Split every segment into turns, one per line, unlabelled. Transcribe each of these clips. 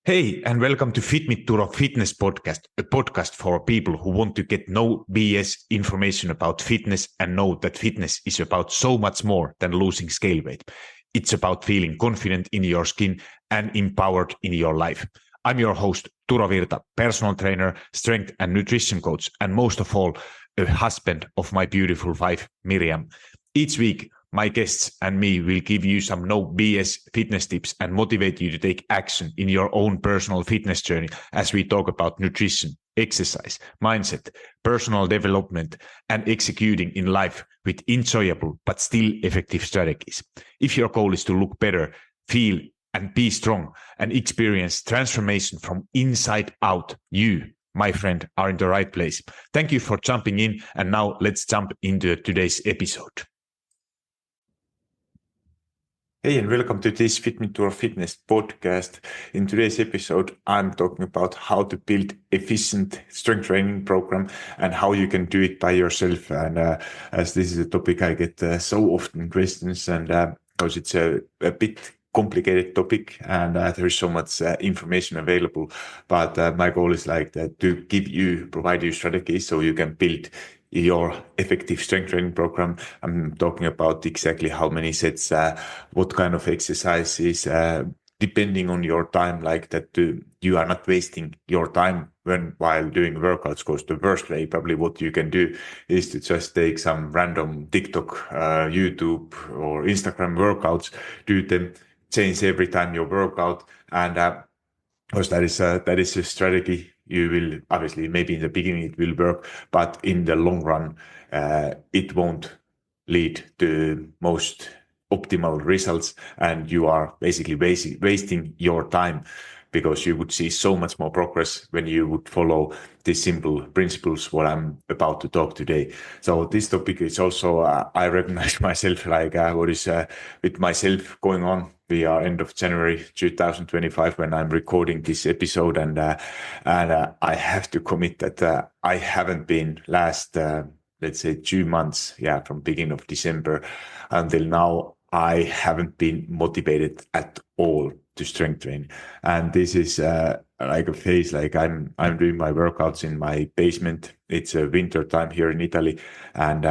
Hey, and welcome to Turo Fitness Podcast, a podcast for people who want to get no BS information about fitness and know that fitness is about so much more than losing scale weight. It's about feeling confident in your skin and empowered in your life. I'm your host, Turo Virta, personal trainer, strength and nutrition coach, and most of all, a husband of my beautiful wife, Miriam. Each week, my guests and me will give you some no BS fitness tips and motivate you to take action in your own personal fitness journey as we talk about nutrition, exercise, mindset, personal development, and executing in life with enjoyable but still effective strategies. If your goal is to look better, feel and be strong and experience transformation from inside out, you, my friend, are in the right place. Thank you for jumping in, and now let's jump into today's episode. Hey, and welcome to this Turo Fitness podcast. In today's episode, I'm talking about how to build efficient strength training program and how you can do it by yourself. And as this is a topic I get so often questions, and because it's a bit complicated topic and there is so much information available. But my goal is to provide you strategies so you can build your effective strength training program. I'm talking about exactly how many sets, what kind of exercises, depending on your time, like that you are not wasting your time while doing workouts. Because the worst way probably what you can do is to just take some random TikTok, YouTube or Instagram workouts, do them, change every time you workout, and because that is a strategy. You will obviously, maybe in the beginning it will work, but in the long run, it won't lead to most optimal results, and you are basically wasting your time, because you would see so much more progress when you would follow these simple principles what I'm about to talk today. So this topic is also, I recognize myself, what is with myself going on. We are end of January 2025 when I'm recording this episode, and I have to commit that I haven't been last, let's say 2 months, from beginning of December until now, I haven't been motivated at all to strength train. And this is like a phase, like I'm doing my workouts in my basement. It's a winter time here in Italy, and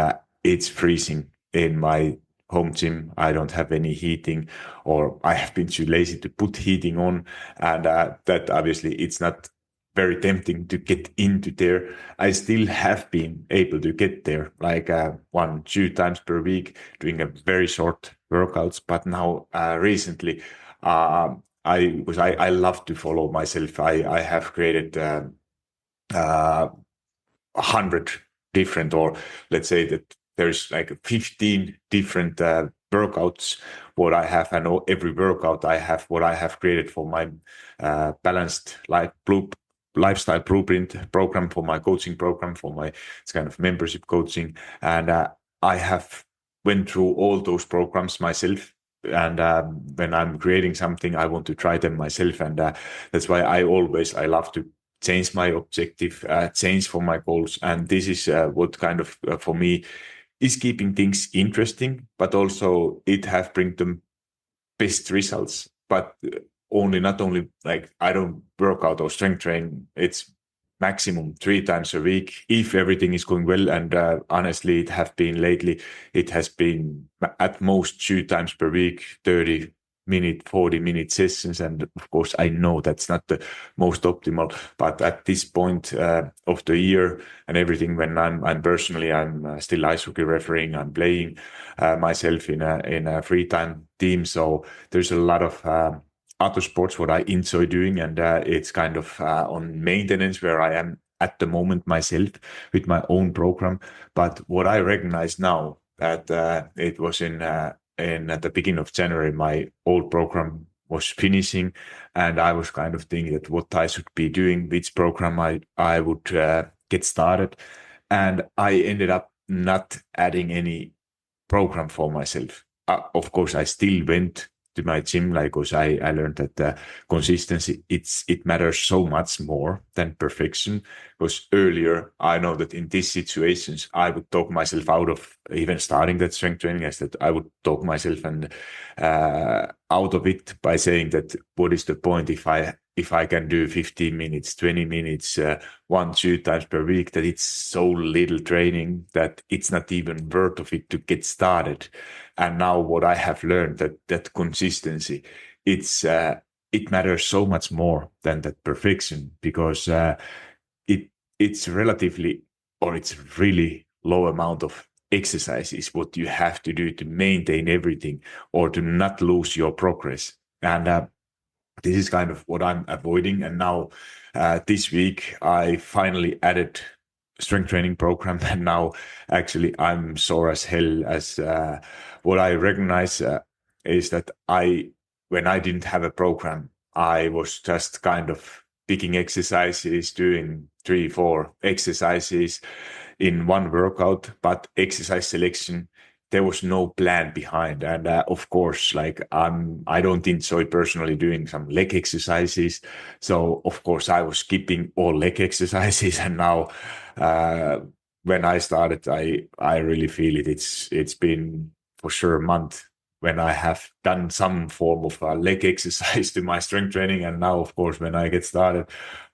it's freezing in my home gym. I don't have any heating, or I have been too lazy to put heating on, and that obviously it's not very tempting to get into there. I still have been able to get there, like 1-2 times per week, doing a very short workouts. But now recently, I love to follow myself. I have created 100 different, or let's say that there's like 15 different workouts what I have, and every workout I have what I have created for my balanced lifestyle blueprint program, for my coaching program, for my it's kind of membership coaching. And I have went through all those programs myself. And when I'm creating something, I want to try them myself. And that's why I love to change my objective, change for my goals. And this is what kind of, for me, is keeping things interesting, but also it have bring them best results. But not only like I don't work out or strength train, it's maximum 3 times a week if everything is going well. And honestly, it has been at most 2 times per week, 30-minute, 40-minute sessions. And of course, I know that's not the most optimal, but at this point of the year and everything, when I'm personally, I'm still ice hockey refereeing, I'm playing myself in a free time team. So there's a lot of other sports what I enjoy doing, and it's kind of on maintenance where I am at the moment myself with my own program. But what I recognize now that it was in at the beginning of January, my old program was finishing, and I was kind of thinking that what I should be doing, which program I would get started, and I ended up not adding any program for myself. Of course, I still went to my gym, because I learned that consistency, it matters so much more than perfection. Because earlier, I know that in these situations, I would talk myself out of even starting that strength training, as that I would talk myself and out of it by saying that what is the point if if I can do 15 minutes, 20 minutes, 1, 2 times per week, that it's so little training that it's not even worth of it to get started. And now what I have learned that consistency, it matters so much more than that perfection, because it it's relatively, or it's really low amount of exercise is what you have to do to maintain everything or to not lose your progress. And this is kind of what I'm avoiding. And now this week, I finally added strength training program. And now actually I'm sore as hell. As what I recognize is that when I didn't have a program, I was just kind of picking exercises, doing 3, 4 exercises in one workout, but exercise selection, there was no plan behind. And of course, like I don't enjoy personally doing some leg exercises. So of course I was skipping all leg exercises. And now when I started, I really feel it. It's been for sure a month when I have done some form of leg exercise to my strength training. And now, of course, when I get started,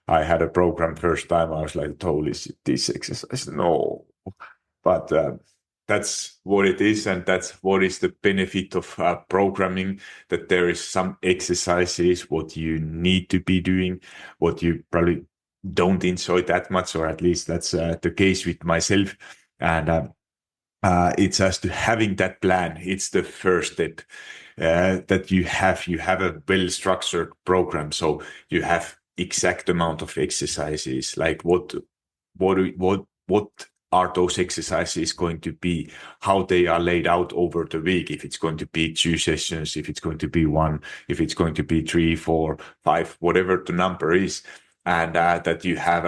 I had a program first time. I was like, holy shit, this exercise, no. But that's what it is, and that's what is the benefit of programming, that there is some exercises what you need to be doing, what you probably don't enjoy that much, or at least that's the case with myself. And it's just having that plan. It's the first step that you have a well-structured program. So you have exact amount of exercises, like what are those exercises going to be, how they are laid out over the week, if it's going to be 2 sessions, if it's going to be 1, if it's going to be 3, 4, 5, whatever the number is. And that you have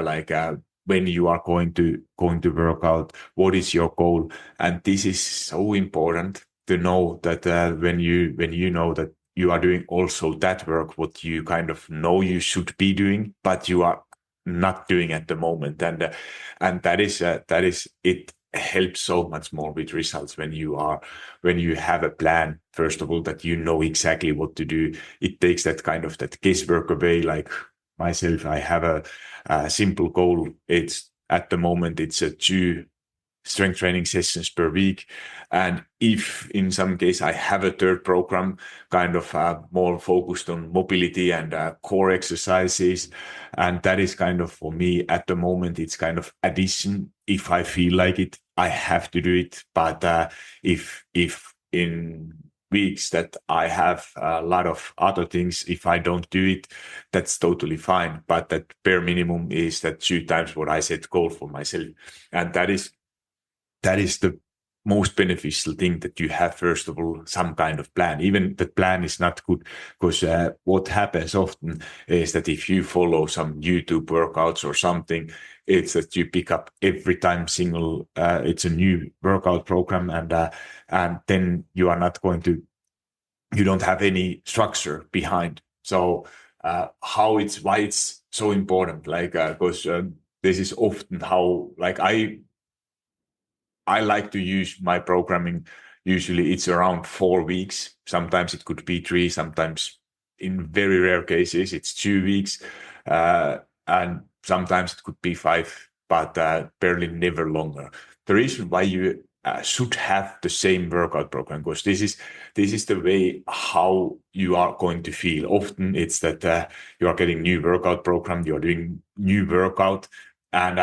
when you are going to work out, what is your goal? And this is so important to know that when you know that you are doing also that work, what you kind of know you should be doing, but you are not doing at the moment. And that is it helps so much more with results when you have a plan, first of all, that you know exactly what to do. It takes that kind of that guesswork away. Like myself, I have a simple goal. It's at the moment it's a 2 strength training sessions per week. And if in some case I have a third program kind of more focused on mobility and core exercises, and that is kind of, for me at the moment, it's kind of addition. If I feel like it, I have to do it. But if in weeks that I have a lot of other things, if I don't do it, that's totally fine. But that bare minimum is that 2 times what I set goal for myself. And that is the most beneficial thing, that you have, first of all, some kind of plan. Even the plan is not good, because what happens often is that if you follow some YouTube workouts or something, it's that you pick up every time it's a new workout program, and then you are not going to, you don't have any structure behind. So why it's so important, because this is often how, I like to use my programming. Usually it's around 4 weeks. Sometimes it could be 3, sometimes in very rare cases, it's 2 weeks. And sometimes it could be 5, but barely never longer. The reason why you should have the same workout program, because this is the way how you are going to feel. Often it's that you are getting new workout program, you're doing new workout, and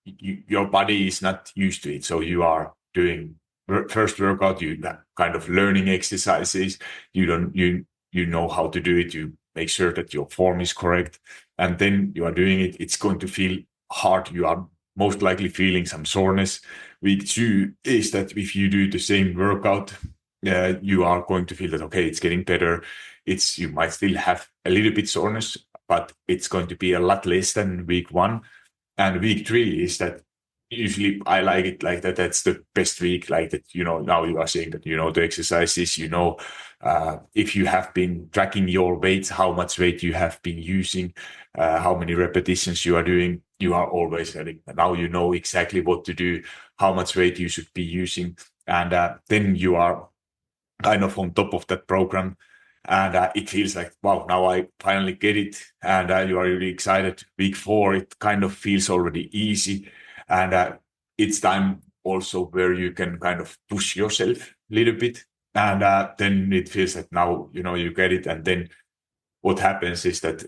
your body is not used to it. So you are doing first workout, you kind of learning exercises. You know how to do it. You make sure that your form is correct, and then you are doing it. It's going to feel hard. You are most likely feeling some soreness. Week 2 is that if you do the same workout, you are going to feel that, okay, it's getting better. You might still have a little bit soreness, but it's going to be a lot less than week 1. And week 3 is that, usually I like it like that. That's the best week, like that, now you are saying that, the exercises, if you have been tracking your weight, how much weight you have been using, how many repetitions you are doing, you are always getting, now you know exactly what to do, how much weight you should be using. And then you are kind of on top of that program. And it feels like, wow, now I finally get it. And you are really excited. Week 4, it kind of feels already easy. And it's time also where you can kind of push yourself a little bit. And then it feels like now, you get it. And then what happens is that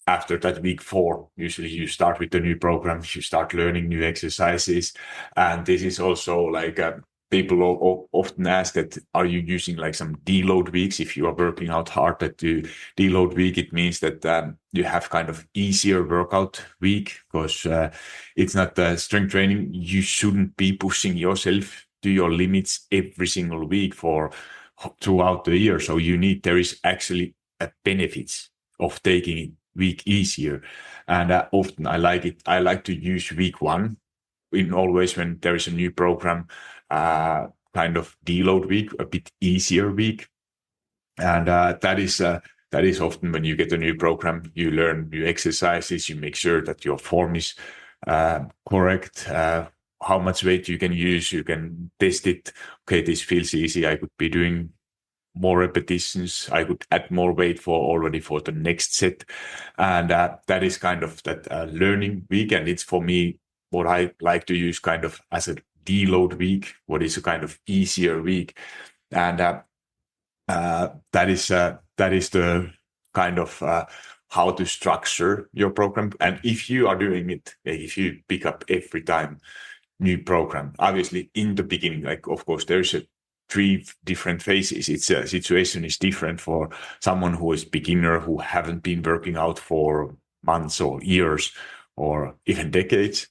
after that week 4, usually you start with the new program, you start learning new exercises. And this is also like people often ask that, are you using like some deload weeks? If you are working out hard, that you deload week, it means that you have kind of easier workout week, because it's not strength training. You shouldn't be pushing yourself to your limits every single week throughout the year. So there is actually a benefits of taking it week easier. And often I like to use week 1 in always when there is a new program, kind of deload week, a bit easier week. And that is often when you get a new program, you learn new exercises, you make sure that your form is correct, how much weight you can use, you can test it. Okay, this feels easy, I could be doing more repetitions, I could add more weight for the next set. And that is kind of that learning week. And it's for me what I like to use kind of as a deload week, what is a kind of easier week. And that is the kind of how to structure your program. And if you are doing it, if you pick up every time new program, obviously in the beginning, like of course there's 3 different phases. It's a situation is different for someone who is beginner, who haven't been working out for months or years or even decades.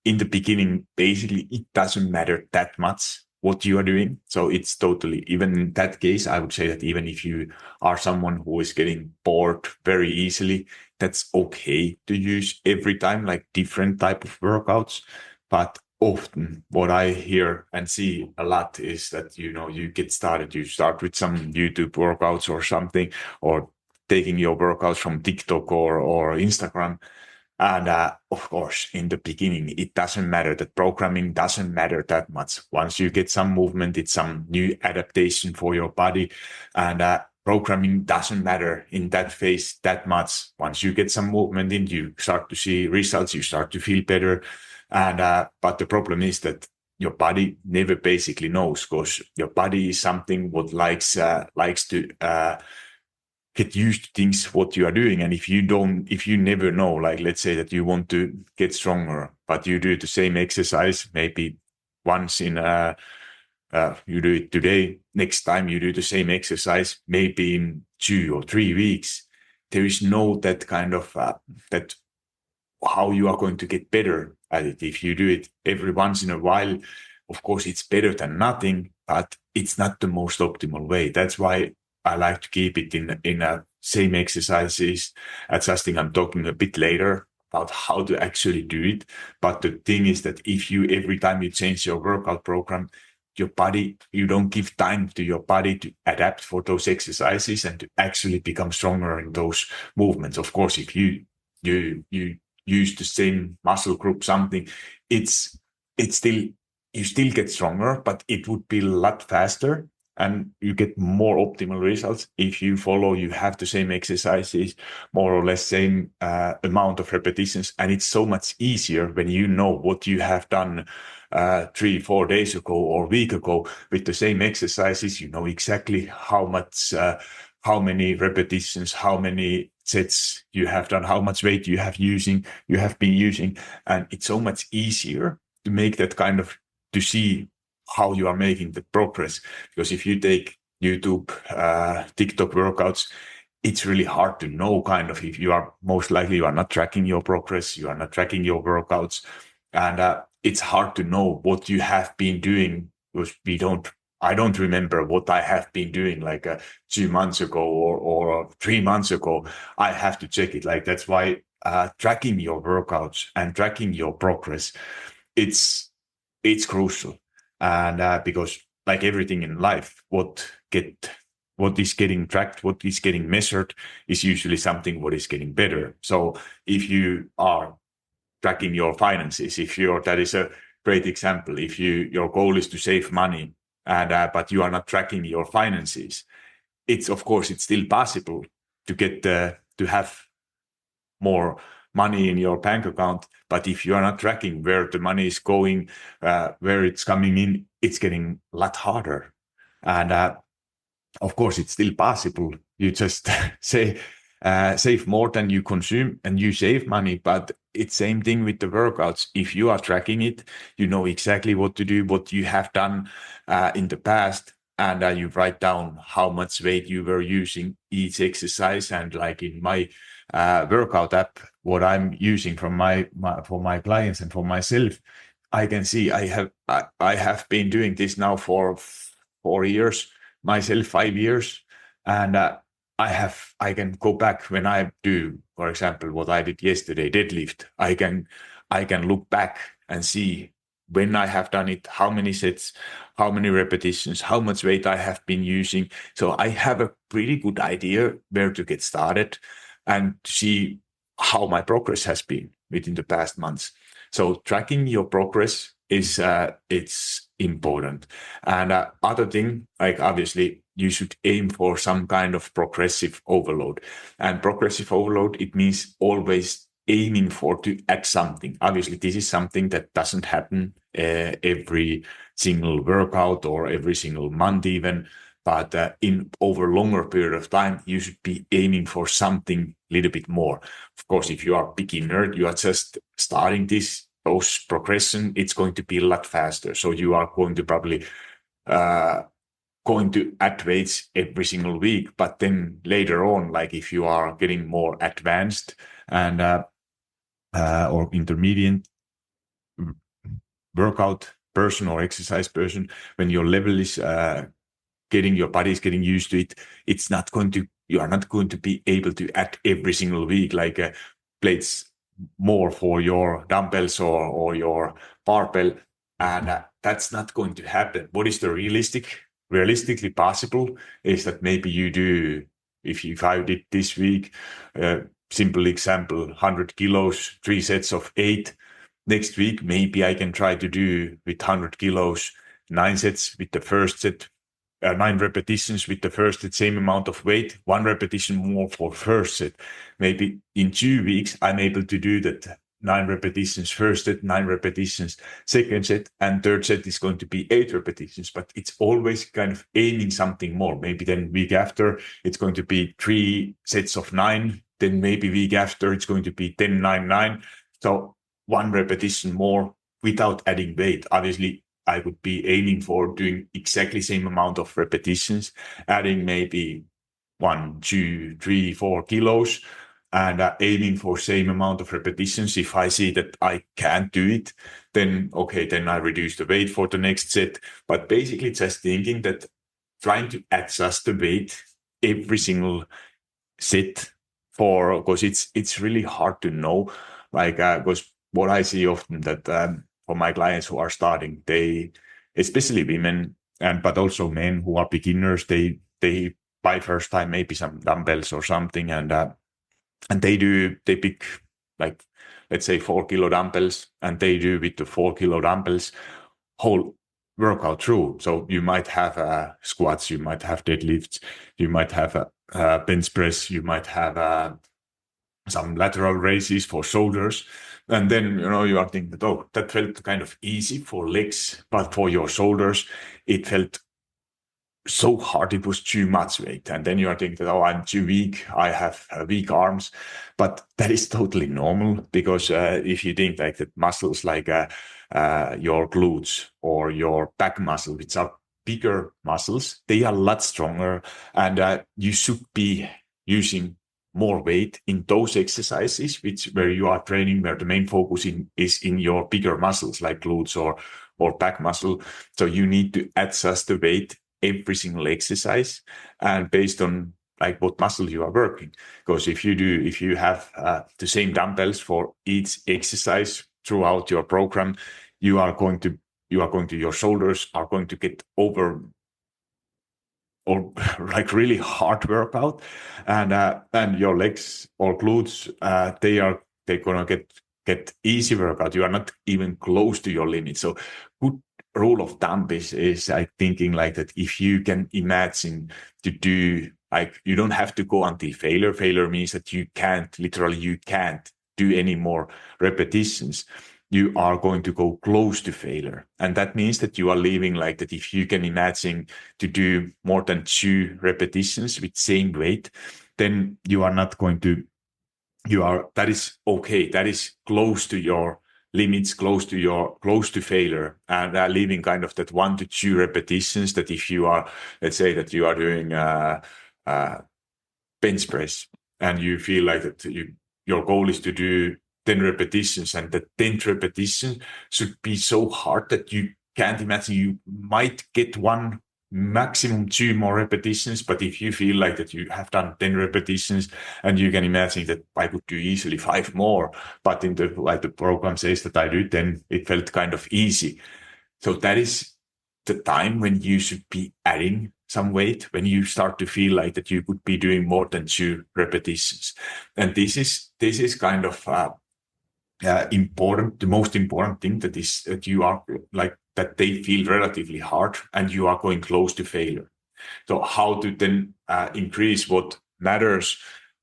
In the beginning, basically, it doesn't matter that much what you are doing. So it's totally, even in that case, I would say that even if you are someone who is getting bored very easily, that's okay to use every time like different type of workouts. But often what I hear and see a lot is that, you get started, you start with some YouTube workouts or something, or taking your workouts from TikTok or Instagram. And of course, in the beginning, it doesn't matter. That programming doesn't matter that much. Once you get some movement, it's some new adaptation for your body. And programming doesn't matter in that phase that much. Once you get some movement in, you start to see results, you start to feel better. And but the problem is that your body never basically knows, because your body is something what likes to get used to things what you are doing. And if you never know, like let's say that you want to get stronger, but you do the same exercise maybe once in you do it today, next time you do the same exercise maybe in 2 or 3 weeks, there is no that kind of that how you are going to get better at it. If you do it every once in a while, of course it's better than nothing, but it's not the most optimal way. That's why I like to keep it in a same exercises, adjusting. I'm talking a bit later about how to actually do it. But the thing is that if you, every time you change your workout program, your body, you don't give time to your body to adapt for those exercises and to actually become stronger in those movements. Of course, if you use the same muscle group, something, it's still, you still get stronger, but it would be a lot faster and you get more optimal results if you have the same exercises, more or less same amount of repetitions. And it's so much easier when you know what you have done 3-4 days ago or a week ago with the same exercises. You know exactly how much, how many repetitions, how many sets you have done, how much weight you have been using. And it's so much easier to make that kind of, to see how you are making the progress. Because if you take YouTube, TikTok workouts, it's really hard to know kind of, if you are, most likely you are not tracking your progress, you are not tracking your workouts. And it's hard to know what you have been doing, because I don't remember what I have been doing like 2 months ago or 3 months ago. I have to check it. Like, that's why tracking your workouts and tracking your progress, it's crucial. And because like everything in life, what is getting tracked, what is getting measured is usually something what is getting better. So if you are tracking your finances, that is a great example. If your goal is to save money, and but you are not tracking your finances, it's of course it's still possible to get to have more money in your bank account, but if you are not tracking where the money is going, where it's coming in, it's getting a lot harder. And of course, it's still possible. You just say save more than you consume, and you save money. But it's same thing with the workouts. If you are tracking it, you know exactly what to do, what you have done in the past, and you write down how much weight you were using each exercise. And like in my workout app, what I'm using from for my clients and for myself, I can see I have been doing this now for 4 years, myself 5 years, and I can go back when I do, for example, what I did yesterday, deadlift. I can look back and see when I have done it, how many sets, how many repetitions, how much weight I have been using. So I have a pretty good idea where to get started and see how my progress has been within the past months. So tracking your progress is it's important. And other thing, like obviously you should aim for some kind of progressive overload. And progressive overload, it means always aiming for to add something. Obviously, this is something that doesn't happen every single workout or every single month even. But in over longer period of time, you should be aiming for something a little bit more. Of course, if you are a beginner, you are just starting this those progression, it's going to be a lot faster. So you are going to probably going to add weights every single week. But then later on, like if you are getting more advanced and or intermediate workout person or exercise person, when your level is your body is getting used to it, you are not going to be able to add every single week like plates more for your dumbbells or your barbell, and that's not going to happen. What is the realistically possible is that maybe you do, if I did this week, simple example, 100 kilos, 3 sets of 8. Next week, maybe I can try to do with 100 kilos, 9 sets with the first set, 9 repetitions with the first set, same amount of weight, 1 repetition more for first set. Maybe in 2 weeks, I'm able to do that 9 repetitions first set, 9 repetitions second set, and third set is going to be 8 repetitions. But it's always kind of aiming something more. Maybe then week after, it's going to be 3 sets of 9. Then maybe week after, it's going to be 10, 9, 9. So 1 repetition more without adding weight. Obviously, I would be aiming for doing exactly same amount of repetitions, adding maybe 1, 2, 3, 4 kilos, and aiming for same amount of repetitions. If I see that I can't do it, then okay, then I reduce the weight for the next set. But basically just thinking that trying to adjust the weight every single set because it's really hard to know, like because what I see often that for my clients who are starting, they, especially women, but also men who are beginners, they buy first time maybe some dumbbells or something, and they pick like, let's say 4 kilo dumbbells, and they do with the 4 kilo dumbbells whole workout through. So you might have squats, you might have deadlifts, you might have a bench press, you might have some lateral raises for shoulders. And then, you are thinking that, oh, that felt kind of easy for legs, but for your shoulders, it felt so hard. It was too much weight. And then you are thinking that, oh, I'm too weak. I have weak arms. But that is totally normal, because if you think like that, muscles like your glutes or your back muscle, which are bigger muscles, they are a lot stronger, and you should be using more weight in those exercises where you are training, where the main focus is in your bigger muscles like glutes or back muscle. So you need to adjust the weight every single exercise and based on like what muscle you are working. Because if you have the same dumbbells for each exercise throughout your program, your shoulders are going to get over or like really hard workout, and your legs or glutes, they're gonna get easy workout. You are not even close to your limit. So good rule of thumb is I thinking like that, if you can imagine to do Like you don't have to go until failure. Failure means that you can't do any more repetitions. You are going to go close to failure. And that means that you are leaving like that. If you can imagine to do more than 2 repetitions with same weight, then you are not going to, that is okay. That is close to your limits, close to failure, and leaving kind of that 1 to 2 repetitions that if you are, let's say that you are doing bench press and you feel like that your goal is to do 10 repetitions, and the 10th repetition should be so hard that you can't imagine. You might get 1, maximum 2 more repetitions, but if you feel like that you have done 10 repetitions and you can imagine that I could do easily 5 more, but in the program says that I do, then it felt kind of easy. So that is the time when you should be adding some weight, when you start to feel like that you could be doing more than 2 repetitions. And this is kind of important. The most important thing that is that you are like that they feel relatively hard and you are going close to failure. So how to then increase what matters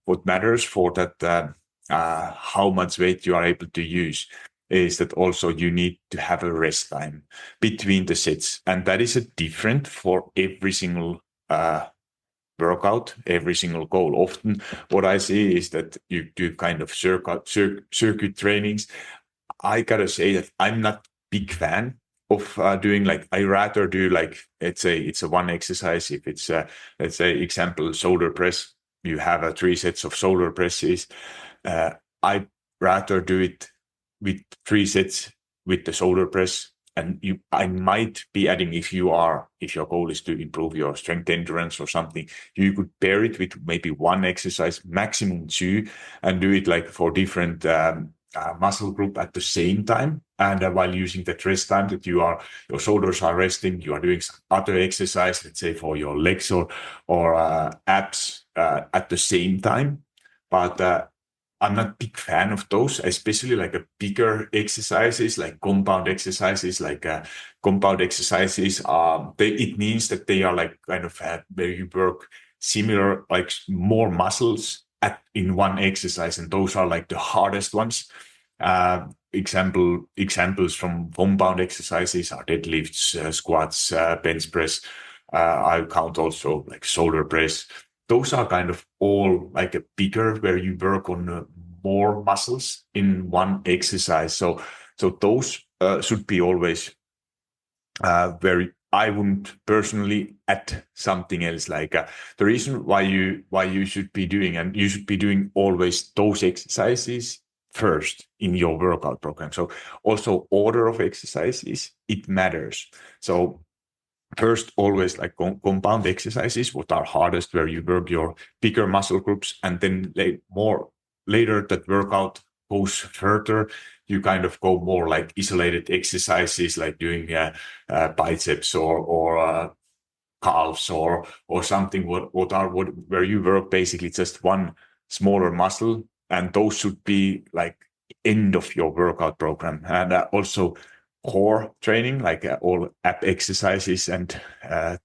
for that, how much weight you are able to use, is that also you need to have a rest time between the sets. And that is different for every single workout, every single goal. Often what I see is that you do kind of circuit trainings. I gotta say that I'm not big fan of doing like, I rather do like, it's a one exercise. If it's let's say example, shoulder press, you have 3 sets of shoulder presses. I rather do it with 3 sets with the shoulder press. And I might be adding, if your goal is to improve your strength endurance or something, you could pair it with maybe 1 exercise, maximum 2, and do it like for different muscle group at the same time. And while using the rest time that your shoulders are resting, you are doing some other exercise, let's say for your legs or abs at the same time. But I'm not a big fan of those, especially like a bigger exercises, like compound exercises, it means that they are like kind of where you work similar, like more muscles in one exercise. And those are like the hardest ones. Examples from compound exercises are deadlifts, squats, bench press. I count also like shoulder press. Those are kind of all like a bigger, where you work on more muscles in one exercise. So those should be always very. I wouldn't personally add something else. Like the reason why you should be doing, and you should be doing always those exercises first in your workout program. So also order of exercises, it matters. So first, always like compound exercises, what are hardest, where you work your bigger muscle groups, and then later that workout goes further. You kind of go more like isolated exercises, like doing biceps or calves or something. Where you work basically just one smaller muscle, and those should be like end of your workout program. And also core training, like all ab exercises, and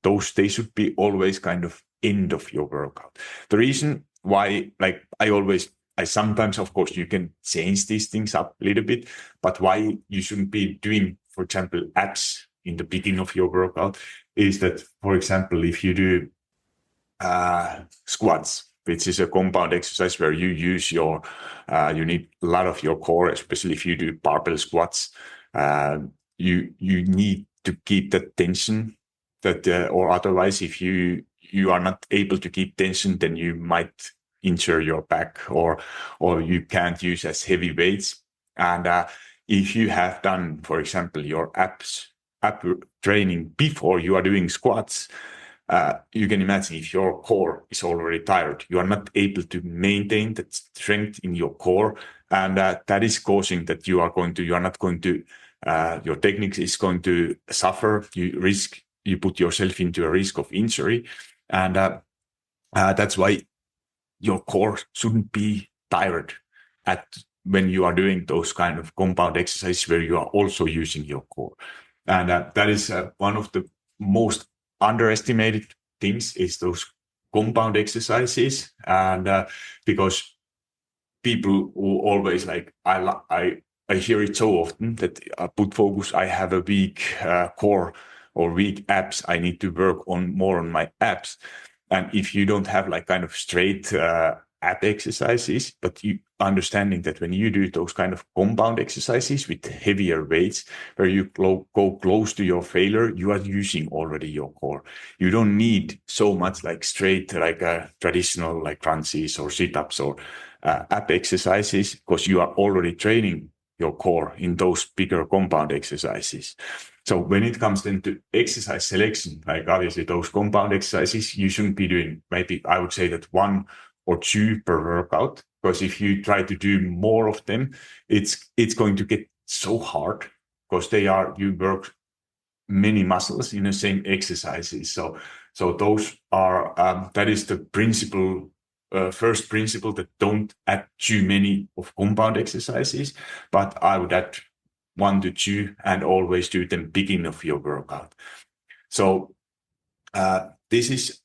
they should be always kind of end of your workout. The reason why, like I sometimes, of course, you can change these things up a little bit, but why you shouldn't be doing, for example, abs in the beginning of your workout is that, for example, if you do squats, which is a compound exercise where you use you need a lot of your core, especially if you do barbell squats. You need to keep that tension, or otherwise, if you are not able to keep tension, then you might injure your back, or you can't use as heavy weights. And if you have done, for example, your ab training before you are doing squats, you can imagine if your core is already tired, you are not able to maintain that strength in your core, and that is causing that your technique is going to suffer. You put yourself into a risk of injury, and that's why your core shouldn't be tired when you are doing those kind of compound exercises where you are also using your core. And that is one of the most underestimated things, is those compound exercises, and because people who always like I hear it so often that I put focus. I have a weak core or weak abs. I need to work on more on my abs. And if you don't have like kind of straight ab exercises, but you understanding that when you do those kind of compound exercises with heavier weights, where you go close to your failure, you are using already your core. You don't need so much like straight, like traditional like crunches or sit-ups or ab exercises, because you are already training your core in those bigger compound exercises. So when it comes then to exercise selection, like obviously those compound exercises, you shouldn't be doing, maybe I would say that 1 or 2 per workout, because if you try to do more of them, it's going to get so hard, because you work many muscles in the same exercises. So those are that is the principle. First principle, that don't add too many of compound exercises, but I would add 1 to 2 and always do them beginning of your workout. So this is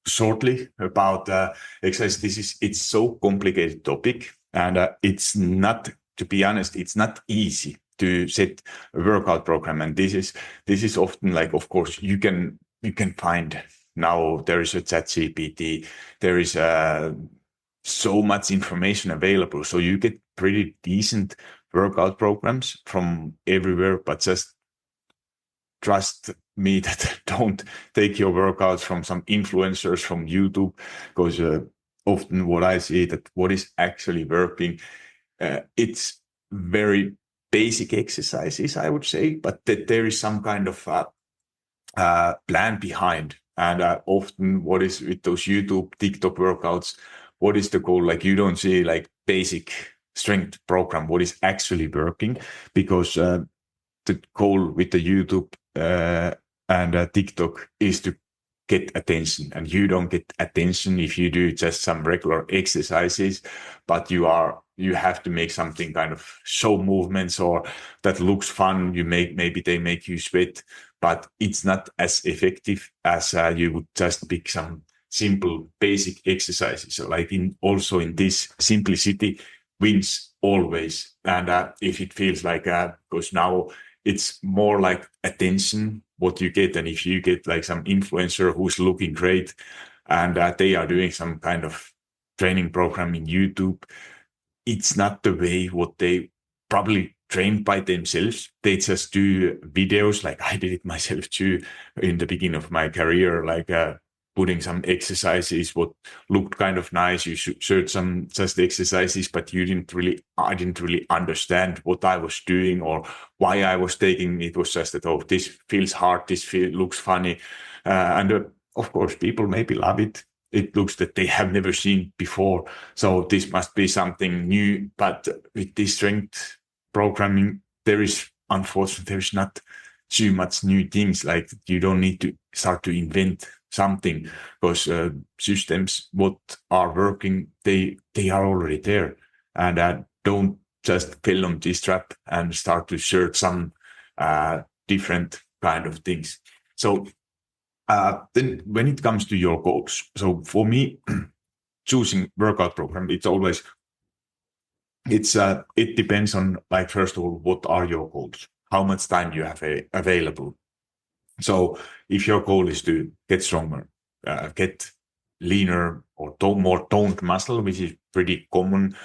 shortly about exercise. It's so complicated topic, and it's not, to be honest, it's not easy to set a workout program. And this is often like, of course, you can find now there is a ChatGPT, there is so much information available, so you get pretty decent workout programs from everywhere. But just trust me that don't take your workouts from some influencers from YouTube, because often what I see that what is actually working, it's very basic exercises, I would say, but that there is some kind of plan behind. And often what is with those YouTube, TikTok workouts, what is the goal? Like, you don't see like basic strength program, what is actually working, because the goal with the YouTube and TikTok is to get attention, and you don't get attention if you do just some regular exercises, but you have to make something kind of show movements or that looks fun. Maybe they make you sweat, but it's not as effective as you would just pick some simple basic exercises. So like also in this, simplicity wins always. And if it feels like, because now it's more like attention what you get. And if you get like some influencer who's looking great and they are doing some kind of training program in YouTube, it's not the way what they probably trained by themselves. They just do videos, like I did it myself too in the beginning of my career, like putting some exercises what looked kind of nice. You search some just exercises, but I didn't really understand what I was doing or why I was taking. It was just that, oh, this feels hard, looks funny. And of course, people maybe love it. It looks that they have never seen before. So this must be something new. But with this strength programming, unfortunately, there's not too much new things. Like, you don't need to start to invent something, because systems what are working, they are already there. And don't just fall on this trap and start to search some different kind of things. So then when it comes to your goals, so for me, choosing workout program, it depends on, like, first of all, what are your goals? How much time you have available? So if your goal is to get stronger, get leaner or more toned muscle, which is pretty common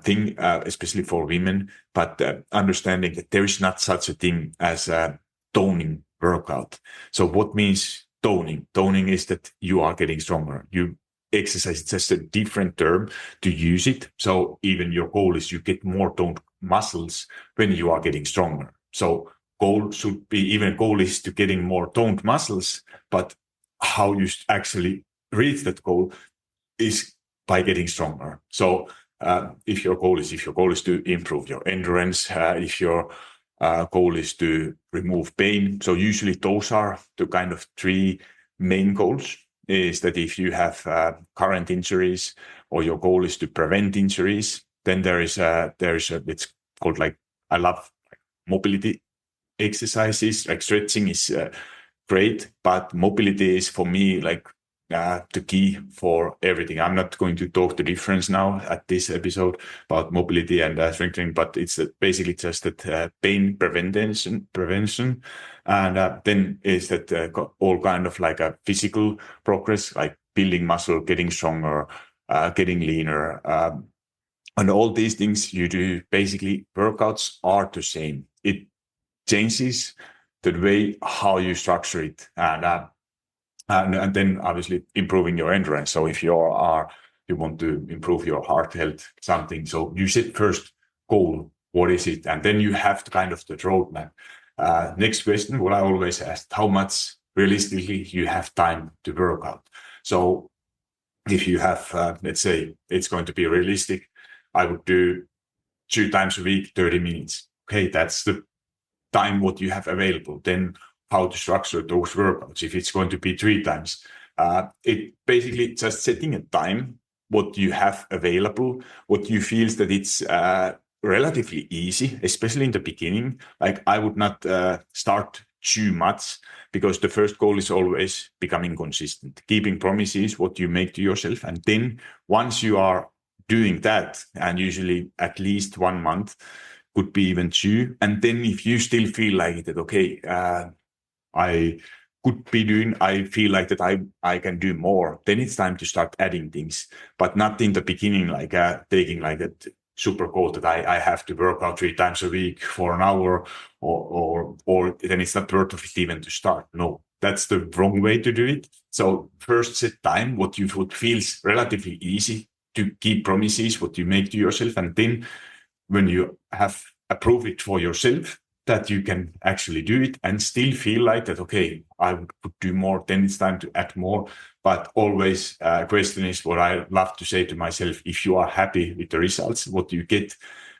thing, especially for women, but understanding that there is not such a thing as a toning workout. So what means toning? Toning is that you are getting stronger. You exercise, it's just a different term to use it. So even your goal is you get more toned muscles when you are getting stronger. So goal is to getting more toned muscles, but how you actually reach that goal is by getting stronger. So if your goal is to improve your endurance, if your goal is to remove pain, so usually those are the kind of 3 main goals. Is that if you have current injuries, or your goal is to prevent injuries, then there is it's called, like, I love mobility exercises. Like stretching is great, but mobility is for me like the key for everything. I'm not going to talk the difference now at this episode about mobility and strength training, but it's basically just that pain prevention, and then is that all kind of like a physical progress, like building muscle, getting stronger, getting leaner, and all these things you do. Basically, workouts are the same. It changes the way how you structure it, and then obviously improving your endurance. So if you want to improve your heart health, something, so you set first goal, what is it, and then you have the kind of the roadmap. Next question, what I always ask: how much realistically you have time to work out? So if you have, let's say it's going to be realistic, I would do 2 times a week, 30 minutes. Okay, that's the time what you have available. Then how to structure those workouts. If it's going to be 3 times, it basically just setting a time, what you have available, what you feel that it's relatively easy, especially in the beginning. Like I would not start too much, because the first goal is always becoming consistent, keeping promises, what you make to yourself. And then once you are doing that, and usually at least 1 month, could be even 2. And then if you still feel like that, okay, I could be doing, I feel like that I can do more, then it's time to start adding things, but not in the beginning, like taking like a super goal that I have to work out 3 times a week for an hour, or then it's not worth it even to start. No, that's the wrong way to do it. So first set time, what you would feels relatively easy to keep promises, what you make to yourself. And then when you have approved it for yourself, that you can actually do it and still feel like that, okay, I could do more, then it's time to add more. But always question is what I love to say to myself: if you are happy with the results, what you get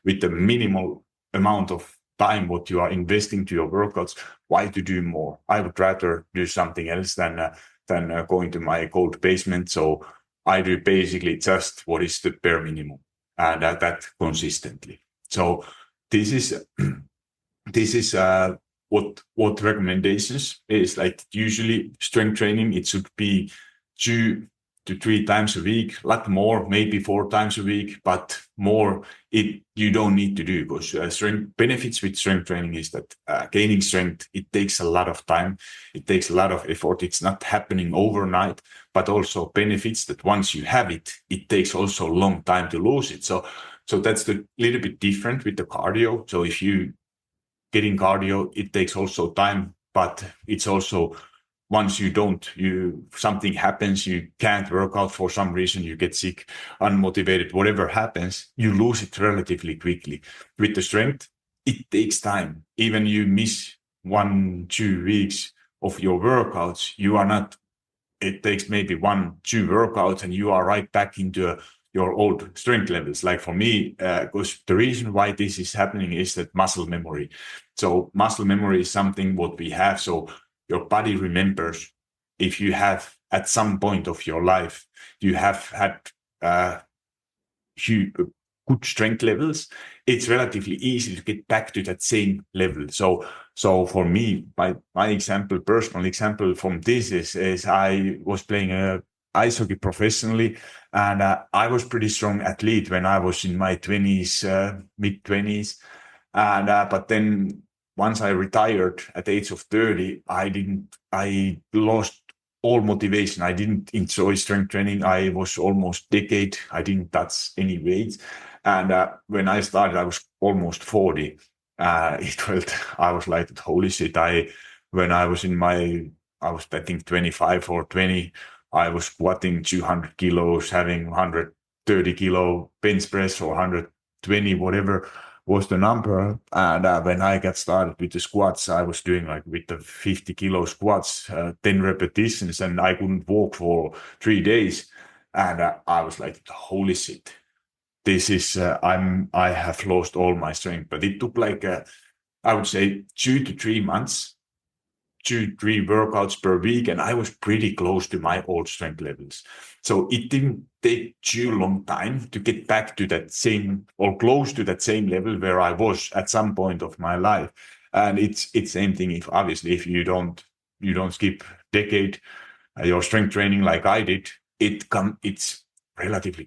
with the minimal amount of time, what you are investing to your workouts, why to do more? I would rather do something else than going to my cold basement. So I do basically just what is the bare minimum, and that consistently. So this is what recommendations is like. Usually strength training, it should be 2 to 3 times a week, a lot more, maybe 4 times a week, but more you don't need to do, because strength benefits with strength training is that gaining strength, it takes a lot of time, it takes a lot of effort, it's not happening overnight. But also benefits that once you have it, it takes also a long time to lose it. So that's the little bit different with the cardio. So if you getting cardio, it takes also time, but it's also, once something happens, you can't work out for some reason, you get sick, unmotivated, whatever happens, you lose it relatively quickly. With the strength, it takes time. Even you miss 1-2 weeks of your workouts, it takes maybe 1-2 workouts and you are right back into your old strength levels. Like for me, because the reason why this is happening is that muscle memory. So muscle memory is something what we have. So your body remembers, if you have at some point of your life, you have had good strength levels, it's relatively easy to get back to that same level. So for me, my personal example from this is I was playing ice hockey professionally, and I was pretty strong athlete when I was in my 20s, mid 20s, and but then once I retired at the age of 30, I lost all motivation. I didn't enjoy strength training. I was almost decade. I didn't touch any weights. And when I started, I was almost 40. I was like, holy shit. When I was I think 25 or 20, I was squatting 200 kilos, having 130 kilo bench press or 120, whatever was the number. And when I got started with the squats, I was doing like with the 50 kilo squats, 10 repetitions, and I couldn't walk for 3 days. And I was like, holy shit, this is, I have lost all my strength. But it took like, I would say 2 to 3 months, 2-3 workouts per week, and I was pretty close to my old strength levels. So it didn't take too long time to get back to that same or close to that same level where I was at some point of my life. And it's same thing if you don't you don't skip decade your strength training like I did, it's relatively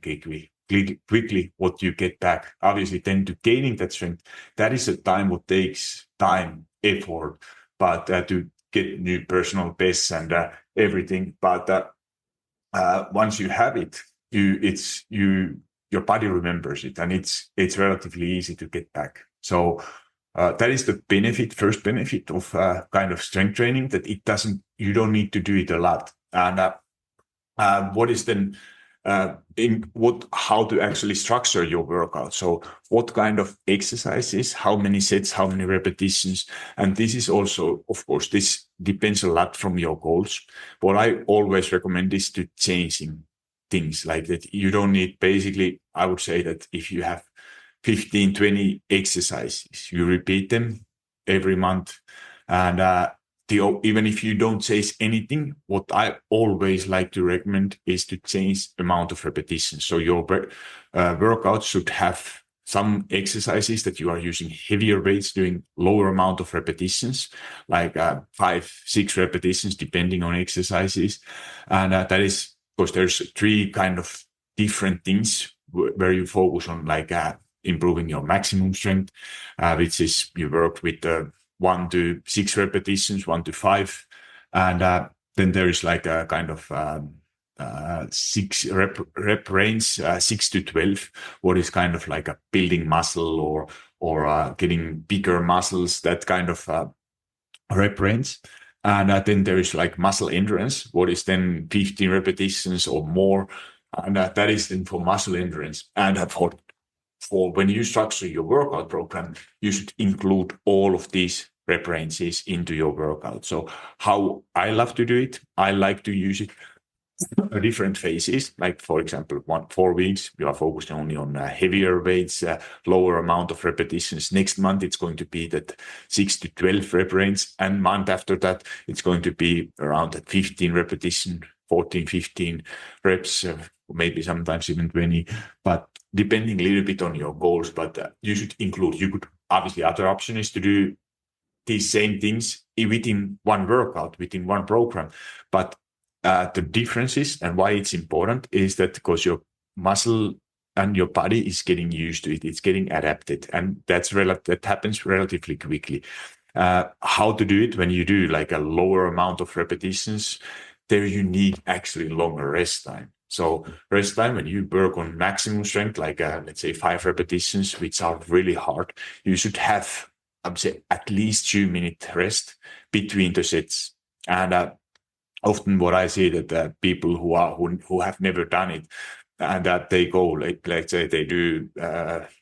quickly what you get back. Obviously, then to gaining that strength, that is a time what takes time, effort, but to get new personal bests and everything. But once you have it, your body remembers it, and it's relatively easy to get back. So that is the first benefit of kind of strength training, that you don't need to do it a lot. And what is then how to actually structure your workout? So what kind of exercises, how many sets, how many repetitions? And this is also, of course, this depends a lot from your goals. What I always recommend is to changing things like that. You don't need, basically, I would say that if you have 15, 20 exercises, you repeat them every month. And even if you don't change anything, what I always like to recommend is to change the amount of repetitions. So your workout should have some exercises that you are using heavier weights, doing lower amount of repetitions, like 5, 6 repetitions, depending on exercises. And that is because there's 3 kind of different things where you focus on, like improving your maximum strength, which is you work with 1 to 6 repetitions, 1 to 5. And then there is like a kind of 6 rep range, 6 to 12, what is kind of like a building muscle or getting bigger muscles, that kind of rep range. And then there is like muscle endurance, what is then 15 repetitions or more. And that is then for muscle endurance. And for when you structure your workout program, you should include all of these rep ranges into your workout. So how I love to do it, I like to use it different phases. Like, for example, 4 weeks, you are focused only on heavier weights, lower amount of repetitions. Next month, it's going to be that 6 to 12 rep range. And month after that, it's going to be around that 15 repetition, 14, 15 reps, maybe sometimes even 20. But depending a little bit on your goals, but you should include, obviously, other option is to do these same things within one workout, within one program. But the differences and why it's important is that because your muscle and your body is getting used to it, it's getting adapted, and that happens relatively quickly. How to do it when you do like a lower amount of repetitions, there you need actually longer rest time. So rest time, when you work on maximum strength, like let's say 5 repetitions, which are really hard, you should have, I would say, at least 2-minute rest between the sets. And often what I see that people who have never done it, and that they go, like, let's say they do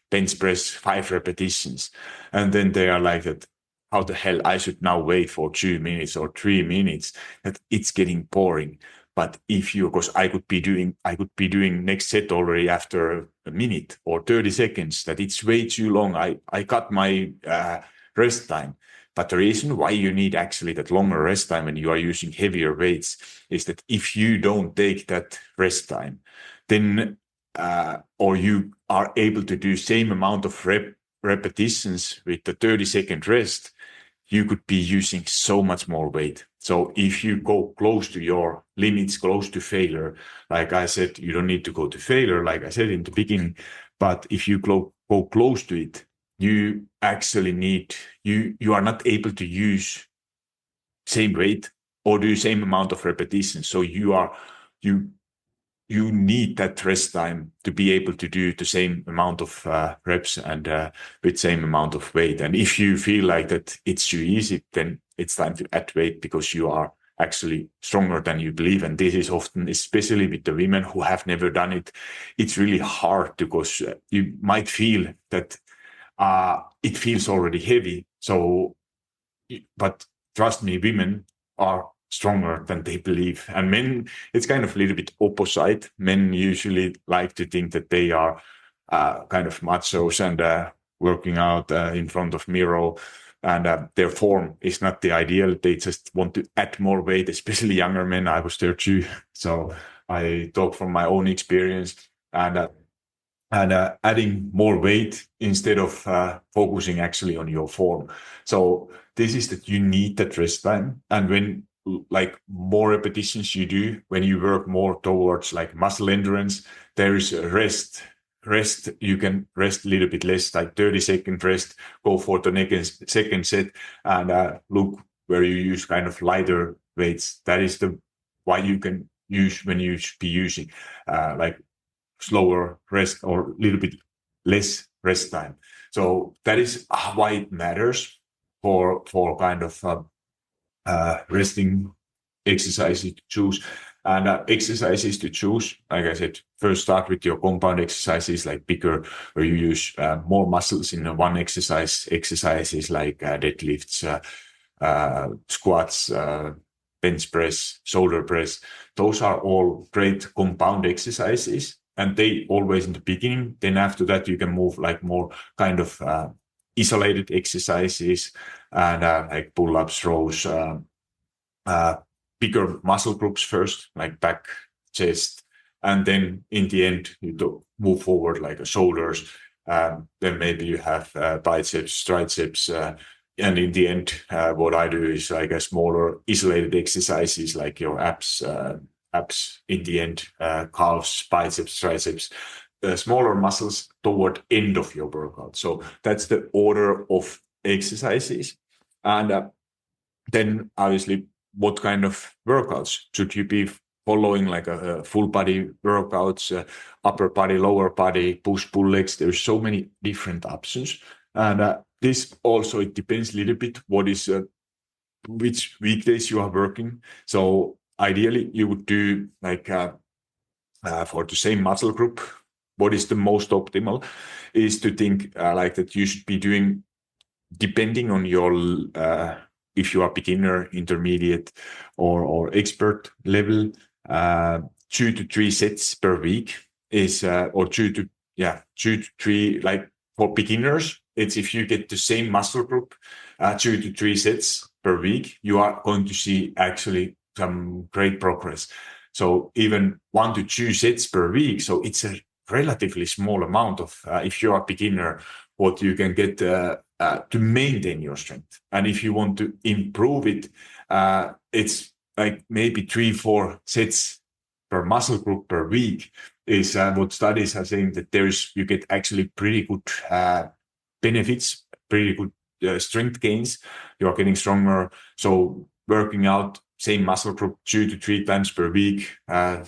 bench press 5 repetitions, and then they are like that, how the hell I should now wait for 2 minutes or 3 minutes, that it's getting boring. But because I could be doing next set already after a minute or 30 seconds, that it's way too long. I cut my rest time. But the reason why you need actually that longer rest time when you are using heavier weights is that if you don't take that rest time, then or you are able to do same amount of repetitions with the 30-second rest, you could be using so much more weight. So if you go close to your limits, close to failure, like I said, you don't need to go to failure, like I said in the beginning, but if you go close to it, you actually you are not able to use same weight or do same amount of repetitions. So you need that rest time to be able to do the same amount of reps and with same amount of weight. And if you feel like that it's too easy, then it's time to add weight because you are actually stronger than you believe. And this is often, especially with the women who have never done it, it's really hard because you might feel that it feels already heavy. So, but trust me, women are stronger than they believe. And men, it's kind of a little bit opposite. Men usually like to think that they are kind of machos and working out in front of mirror, and their form is not the ideal. They just want to add more weight, especially younger men. I was there too, so I talk from my own experience. And adding more weight instead of focusing actually on your form. So this is that you need that rest time. And when like more repetitions you do, when you work more towards like muscle endurance, there is a rest. You can rest a little bit less, like 30-second rest, go for the next second set, and look where you use kind of lighter weights. That is the why you can use when you should be using like slower rest or a little bit less rest time. So that is why it matters for kind of resting exercises to choose. And exercises to choose, like I said, first start with your compound exercises, like bigger, where you use more muscles in one exercise. Exercises like deadlifts, squats, bench press, shoulder press. Those are all great compound exercises, and they always in the beginning. Then after that, you can move like more kind of isolated exercises, and like pull-ups, rows, bigger muscle groups first, like back, chest, and then in the end you do move forward like shoulders. Then maybe you have biceps, triceps, and in the end, what I do is like a smaller isolated exercises like your abs. Abs in the end, calves, biceps, triceps, smaller muscles toward end of your workout. So that's the order of exercises. And then obviously, what kind of workouts should you be following? Like a full body workouts, upper body, lower body, push pull legs. There's so many different options, and this also it depends a little bit what is which weekdays you are working. So ideally, you would do like for the same muscle group. What is the most optimal is to think like that you should be doing, depending on your if you are beginner, intermediate, or expert level, 2 to 3 sets per week is or 2 to 3, like for beginners. It's if you get the same muscle group, 2 to 3 sets per week, you are going to see actually some great progress. So even 1 to 2 sets per week. So it's a relatively small amount of, if you are a beginner, what you can get to maintain your strength. And if you want to improve it, it's like maybe 3-4 sets per muscle group per week is what studies are saying, that you get actually pretty good benefits, pretty good strength gains. You are getting stronger. So working out same muscle group 2 to 3 times per week, and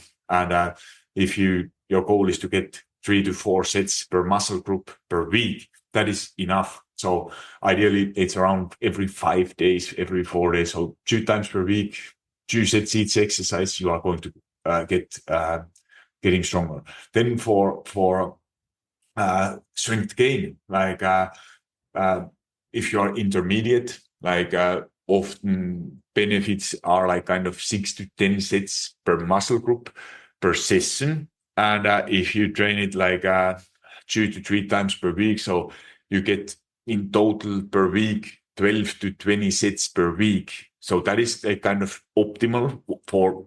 if your goal is to get 3 to 4 sets per muscle group per week, that is enough. So ideally, it's around every 5 days, every 4 days. So 2 times per week, 2 sets each exercise, you are going to getting stronger. Then for strength gain, like if you are intermediate, like often benefits are like kind of 6 to 10 sets per muscle group per session. And if you train it like 2 to 3 times per week, so you get in total per week 12 to 20 sets per week. So that is a kind of optimal for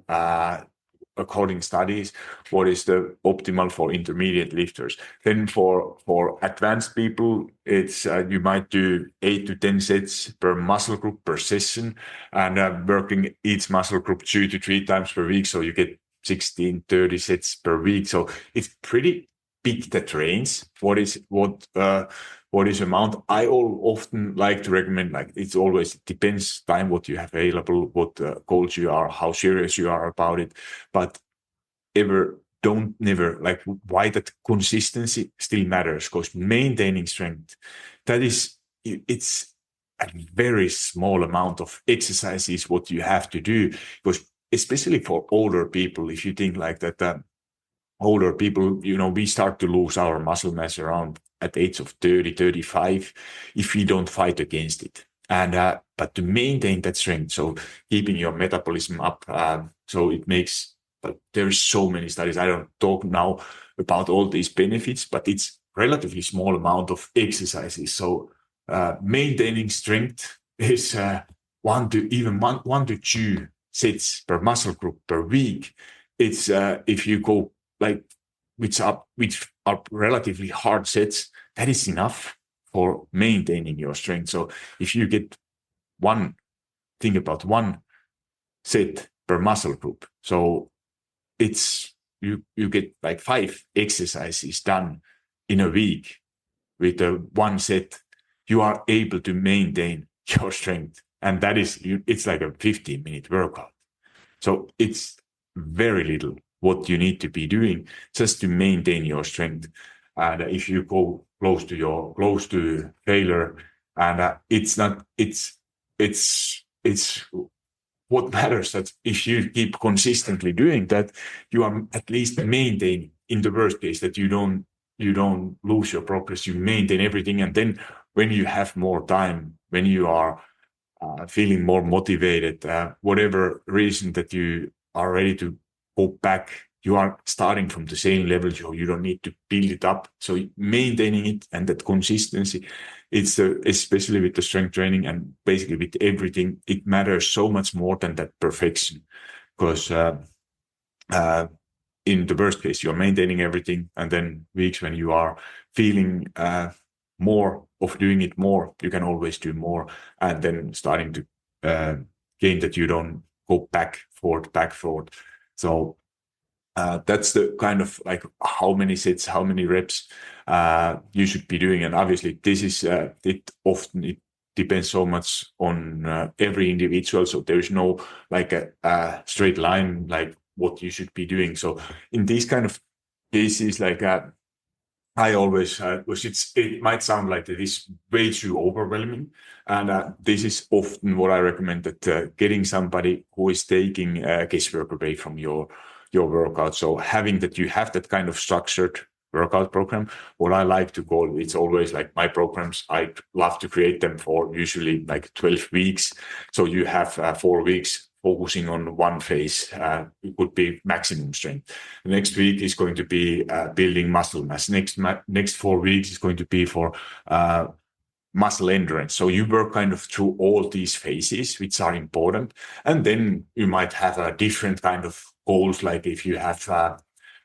according studies, what is the optimal for intermediate lifters. Then for advanced people, it's you might do 8 to 10 sets per muscle group per session, and working each muscle group 2 to 3 times per week. So you get 16, 30 sets per week. So it's pretty big that range. What is amount? I often like to recommend, like it depends time what you have available, what goals you are, how serious you are about it. But never like why that consistency still matters, because maintaining strength, it's a very small amount of exercises what you have to do, because especially for older people, if you think like that, older people, we start to lose our muscle mass around at the age of 30, 35, if we don't fight against it. And but to maintain that strength, so keeping your metabolism up, so it makes, but there's so many studies. I don't talk now about all these benefits, but it's relatively small amount of exercises. So maintaining strength is 1 to 2 sets per muscle group per week. It's if you go like which are relatively hard sets, that is enough for maintaining your strength. So if you get one set per muscle group. So it's you get like 5 exercises done in a week with a one set. You are able to maintain your strength, and that is it's like a 15-minute workout. So it's very little what you need to be doing just to maintain your strength. And if you go close to failure, and it's what matters that if you keep consistently doing that, you are at least maintaining. In the worst case, that you don't lose your progress, you maintain everything, and then when you have more time, when you are feeling more motivated, whatever reason that you are ready to go back, you are starting from the same level, so you don't need to build it up. So maintaining it and that consistency, it's especially with the strength training and basically with everything, it matters so much more than that perfection. Because in the worst case, you're maintaining everything, and then weeks when you are feeling more of doing it more, you can always do more, and then starting to gain that you don't go back forth. So that's the kind of like how many sets, how many reps you should be doing. And obviously this is it depends so much on every individual, so there is no like a straight line like what you should be doing. So in these kind of cases, like I always it might sound like it is way too overwhelming, and this is often what I recommend, that getting somebody who is taking guesswork away from your workout. So having that, you have that kind of structured workout program. What I like to call, it's always like my programs, I love to create them for usually like 12 weeks. So you have 4 weeks focusing on one phase. It could be maximum strength. The next week is going to be building muscle mass. Next 4 weeks is going to be for muscle endurance. So you work kind of through all these phases, which are important. And then you might have a different kind of goals. Like if you have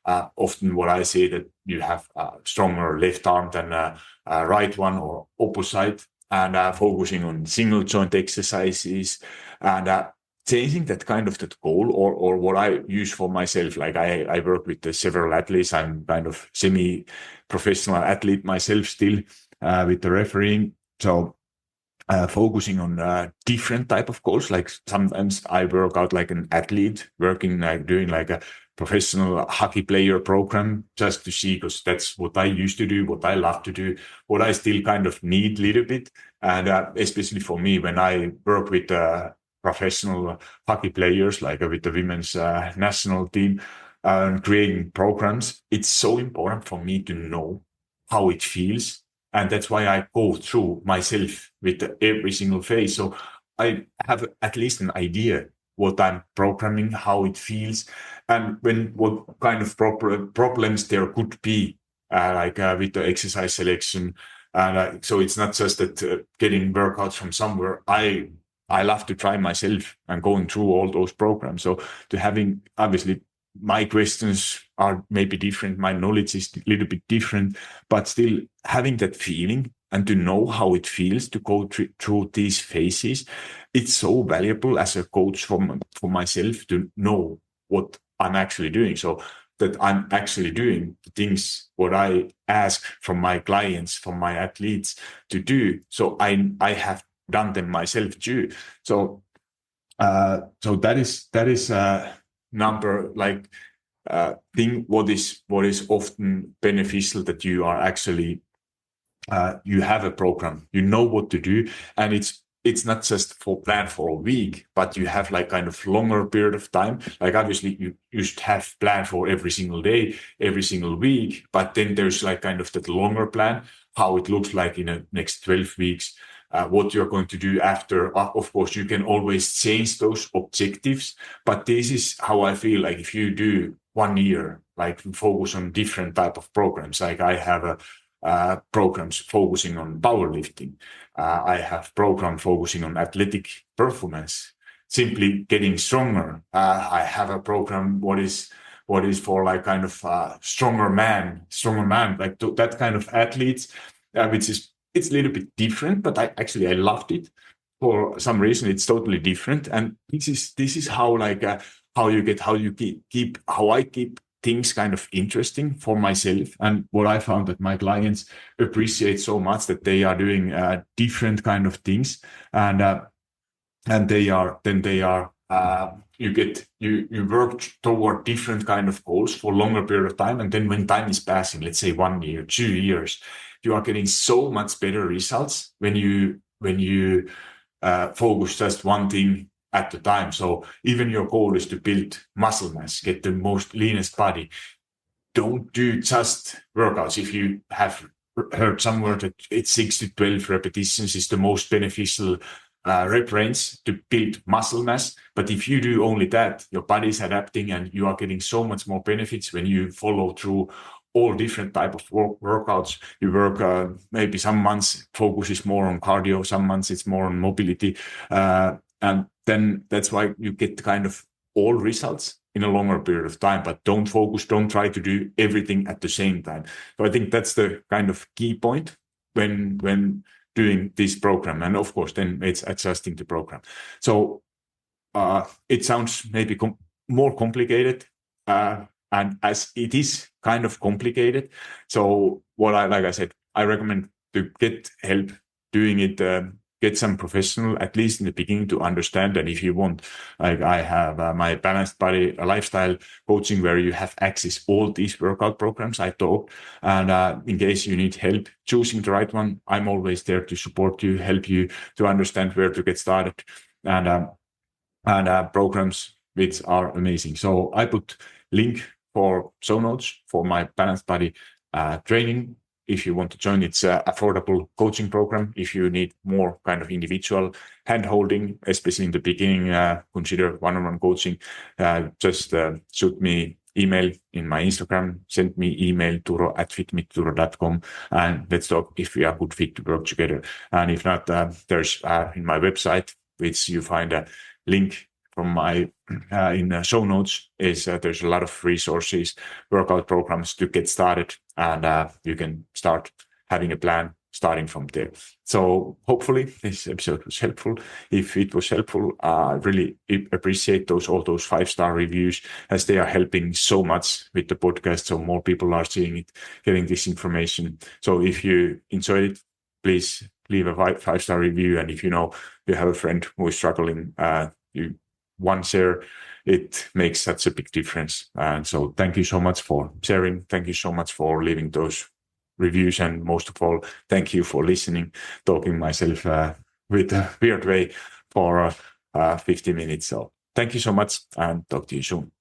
often what I say, that you have a stronger left arm than a right one, or opposite, and focusing on single joint exercises, and changing that kind of that goal, or what I use for myself. Like I work with several athletes. I'm kind of semi-professional athlete myself still with the refereeing. So focusing on different type of goals. Like sometimes I work out like an athlete working, like doing like a professional hockey player program, just to see, because that's what I used to do, what I love to do, what I still kind of need a little bit. And especially for me, when I work with professional hockey players, like with the women's national team, creating programs, it's so important for me to know how it feels. And that's why I go through myself with every single phase. So I have at least an idea what I'm programming, how it feels, and what kind of problems there could be, with the exercise selection. And so it's not just that getting workouts from somewhere. I love to try myself and going through all those programs. So to having, obviously, my questions are maybe different, my knowledge is a little bit different, but still having that feeling and to know how it feels to go through these phases, it's so valuable as a coach for myself to know what I'm actually doing. So that I'm actually doing the things what I ask from my clients, from my athletes to do. So I have done them myself too. So that is number like thing what is often beneficial, that you are actually you have a program, you know what to do, and it's not just for plan for a week, but you have like kind of longer period of time. Like obviously you should have plan for every single day, every single week, but then there's like kind of that longer plan, how it looks like in the next 12 weeks, what you're going to do after. Of course, you can always change those objectives, but this is how I feel. Like if you do 1 year, like focus on different type of programs. Like I have programs focusing on powerlifting. I have program focusing on athletic performance, simply getting stronger. I have a program what is for like kind of stronger man, like that kind of athletes, which is, it's a little bit different, but I loved it. for some reason it's totally different. And this is how how I keep things kind of interesting for myself, and what I found that my clients appreciate so much, that they are doing different kind of things, and they are you work toward different kind of goals for longer period of time, and then when time is passing, let's say 1 year, 2 years, you are getting so much better results when you focus just one thing at the time. So even your goal is to build muscle mass, get the most leanest body. Don't do just workouts. If you have heard somewhere that it's 6 to 12 repetitions is the most beneficial rep range to build muscle mass. But if you do only that, your body is adapting, and you are getting so much more benefits when you follow through all different type of workouts. You work maybe some months focus is more on cardio, some months it's more on mobility, and then that's why you get kind of all results in a longer period of time. But don't try to do everything at the same time. So I think that's the kind of key point when doing this program. And of course, then it's adjusting the program. So it sounds maybe more complicated, and as it is kind of complicated. So like I said, I recommend to get help doing it. Get some professional, at least in the beginning, to understand. And if you want, like I have my balanced body lifestyle coaching, where you have access all these workout programs I talked. And in case you need help choosing the right one, I'm always there to support you, help you to understand where to get started, and programs which are amazing. So I put link for show notes for my balanced body training. If you want to join, it's an affordable coaching program. If you need more kind of individual hand holding, especially in the beginning, consider one-on-one coaching. Just shoot me email in my Instagram, send me email turo@fitmitturo.com, and let's talk if we are a good fit to work together. And if not, there's in my website, which you find a link from my in the show notes, is there's a lot of resources, workout programs to get started, and you can start having a plan starting from there. So hopefully this episode was helpful. If it was helpful, I really appreciate all those 5-star reviews, as they are helping so much with the podcast. So more people are seeing it, getting this information. So if you enjoyed it, please leave a 5-star review. And if you know you have a friend who is struggling, one share, it makes such a big difference. And so thank you so much for sharing. Thank you so much for leaving those reviews. And most of all, thank you for listening, talking myself with a weird way for 50 minutes. So thank you so much, and talk to you soon.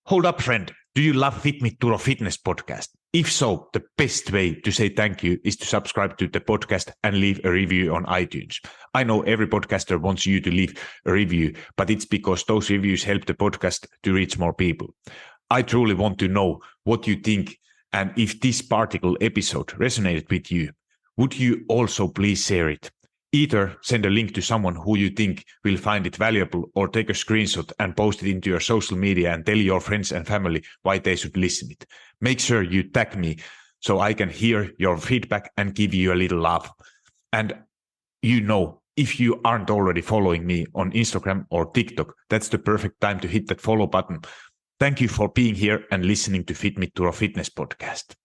Hold up, friend. Do you love Fit Me Turo Fitness podcast? If so, the best way to say thank you is to subscribe to the podcast and leave a review on iTunes. I know every podcaster wants you to leave a review, but it's because those reviews help the podcast to reach more people. I truly want to know what you think, and if this particular episode resonated with you, would you also please share it? Either send a link to someone who you think will find it valuable, or take a screenshot and post it into your social media and tell your friends and family why they should listen it. Make sure you tag me so I can hear your feedback and give you a little love. And if you aren't already following me on Instagram or TikTok, that's the perfect time to hit that follow button. Thank you for being here and listening to Fit Me Turo Fitness podcast.